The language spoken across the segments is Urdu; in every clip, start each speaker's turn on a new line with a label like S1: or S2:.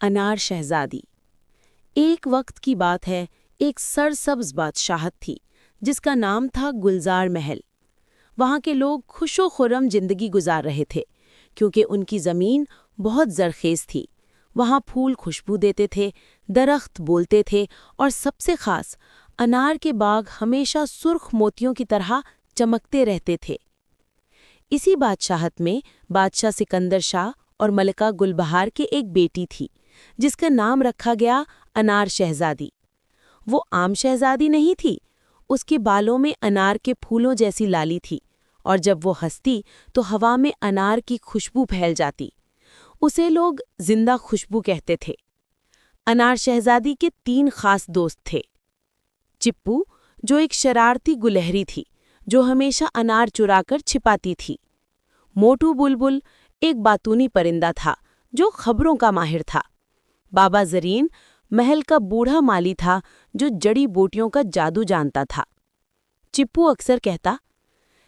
S1: انار شہزادی۔ ایک وقت کی بات ہے، ایک سرسبز بادشاہت تھی جس کا نام تھا گلزار محل۔ وہاں کے لوگ خوش و خرم زندگی گزار رہے تھے کیونکہ ان کی زمین بہت زرخیز تھی۔ وہاں پھول خوشبو دیتے تھے، درخت بولتے تھے اور سب سے خاص انار کے باغ ہمیشہ سرخ موتیوں کی طرح چمکتے رہتے تھے۔ اسی بادشاہت میں بادشاہ سکندر شاہ اور ملکہ گل بہار کے ایک بیٹی تھی جس کا نام رکھا گیا انار شہزادی۔ وہ عام شہزادی نہیں تھی، اس کے بالوں میں انار کے پھولوں جیسی لالی تھی اور جب وہ ہنستی تو ہوا میں انار کی خوشبو پھیل جاتی۔ اسے لوگ زندہ خوشبو کہتے تھے۔ انار شہزادی کے 3 خاص دوست تھے۔ چپو، جو ایک شرارتی گلہری تھی جو ہمیشہ انار چرا کر چھپاتی تھی۔ موٹو بلبل ایک باتونی پرندہ تھا جو خبروں کا ماہر تھا۔ بابا زرین محل کا بوڑھا مالی تھا جو جڑی بوٹیوں کا جادو جانتا تھا۔ چپو اکثر کہتا،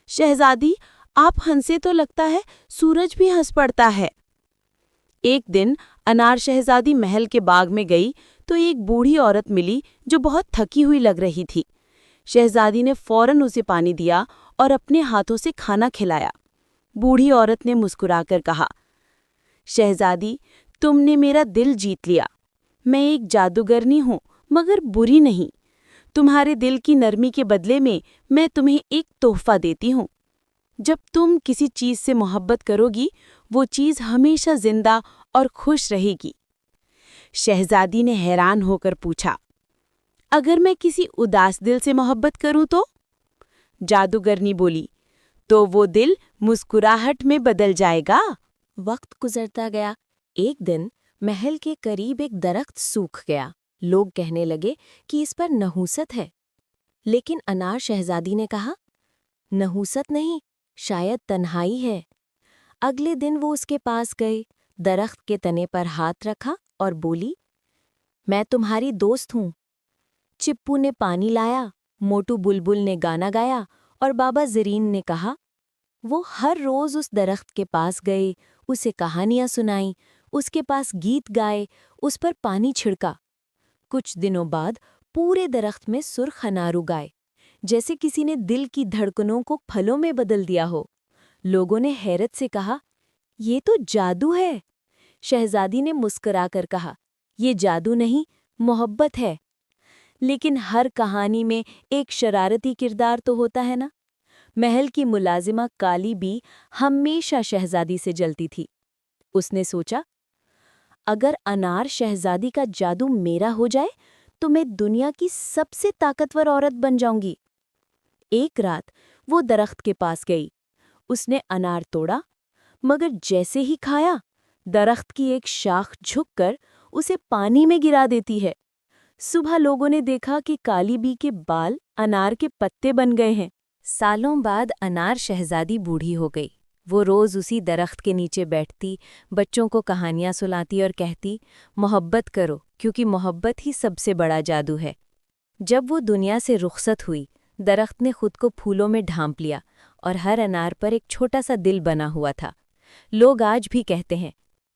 S1: شہزادی آپ ہنسے تو لگتا ہے سورج بھی ہنس پڑتا ہے۔ ایک دن انار شہزادی محل کے باغ میں گئی تو ایک بوڑھی عورت ملی جو بہت تھکی ہوئی لگ رہی تھی۔ شہزادی نے فوراً اسے پانی دیا اور اپنے ہاتھوں سے کھانا کھلایا۔ بوڑھی عورت نے مسکرا کر کہا، شہزادی تم نے میرا دل جیت لیا۔ میں ایک جادوگرنی ہوں مگر بری نہیں۔ تمہارے دل کی نرمی کے بدلے میں تمہیں ایک تحفہ دیتی ہوں۔ جب تم کسی چیز سے محبت کرو گی وہ چیز ہمیشہ زندہ اور خوش رہے گی۔ شہزادی نے حیران ہو کر پوچھا، اگر میں کسی اداس دل سے محبت کروں تو؟ جادوگرنی بولی، تو وہ دل مسکراہٹ میں بدل جائے گا۔ وقت گزرتا گیا۔ ایک دن محل کے قریب ایک درخت سوکھ گیا۔ لوگ کہنے لگے کہ اس پر نحوست ہے، لیکن انار شہزادی نے کہا، نحوست نہیں، شاید تنہائی ہے۔ اگلے دن وہ اس کے پاس گئے، درخت کے تنے پر ہاتھ رکھا اور بولی، میں تمہاری دوست ہوں۔ چپو نے پانی لایا، موٹو بلبل نے گانا گایا اور بابا زرین نے کہا۔ وہ ہر روز اس درخت کے پاس گئے، اسے کہانیاں سنائیں، اس کے پاس گیت گائے، اس پر پانی چھڑکا۔ کچھ دنوں بعد پورے درخت میں سرخ انار اگائے، جیسے کسی نے دل کی دھڑکنوں کو پھلوں میں بدل دیا ہو۔ لوگوں نے حیرت سے کہا، یہ تو جادو ہے۔ شہزادی نے مسکرا کر کہا، یہ جادو نہیں، محبت ہے۔ لیکن ہر کہانی میں ایک شرارتی کردار تو ہوتا ہے نا۔ محل کی ملازمہ کالی بھی ہمیشہ شہزادی سے جلتی تھی۔ اس نے سوچا، اگر انار شہزادی کا جادو میرا ہو جائے تو میں دنیا کی سب سے طاقتور عورت بن جاؤں گی۔ ایک رات وہ درخت کے پاس گئی۔ اس نے انار توڑا، مگر جیسے ہی کھایا، درخت کی ایک شاخ جھک کر اسے پانی میں گرا دیتی ہے۔ صبح لوگوں نے دیکھا کہ کالی بی کے بال انار کے پتے بن گئے ہیں۔ سالوں بعد انار شہزادی بوڑھی ہو گئی۔ وہ روز اسی درخت کے نیچے بیٹھتی، بچوں کو کہانیاں سناتی اور کہتی، محبت کرو کیونکہ محبت ہی سب سے بڑا جادو ہے۔ جب وہ دنیا سے رخصت ہوئی، درخت نے خود کو پھولوں میں ڈھانپ لیا اور ہر انار پر ایک چھوٹا سا دل بنا ہوا تھا۔ لوگ آج بھی کہتے ہیں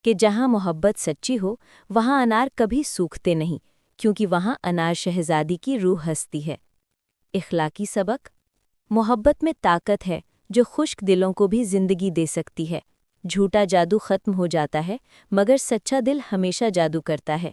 S1: کہ جہاں محبت سچی ہو وہاں انار کبھی سوکھتے نہیں، کیونکہ وہاں انار شہزادی کی روح ہستی ہے۔ اخلاقی سبق: محبت میں طاقت ہے جو خشک دلوں کو بھی زندگی دے سکتی ہے۔ جھوٹا جادو ختم ہو جاتا ہے مگر سچا دل ہمیشہ جادو کرتا ہے۔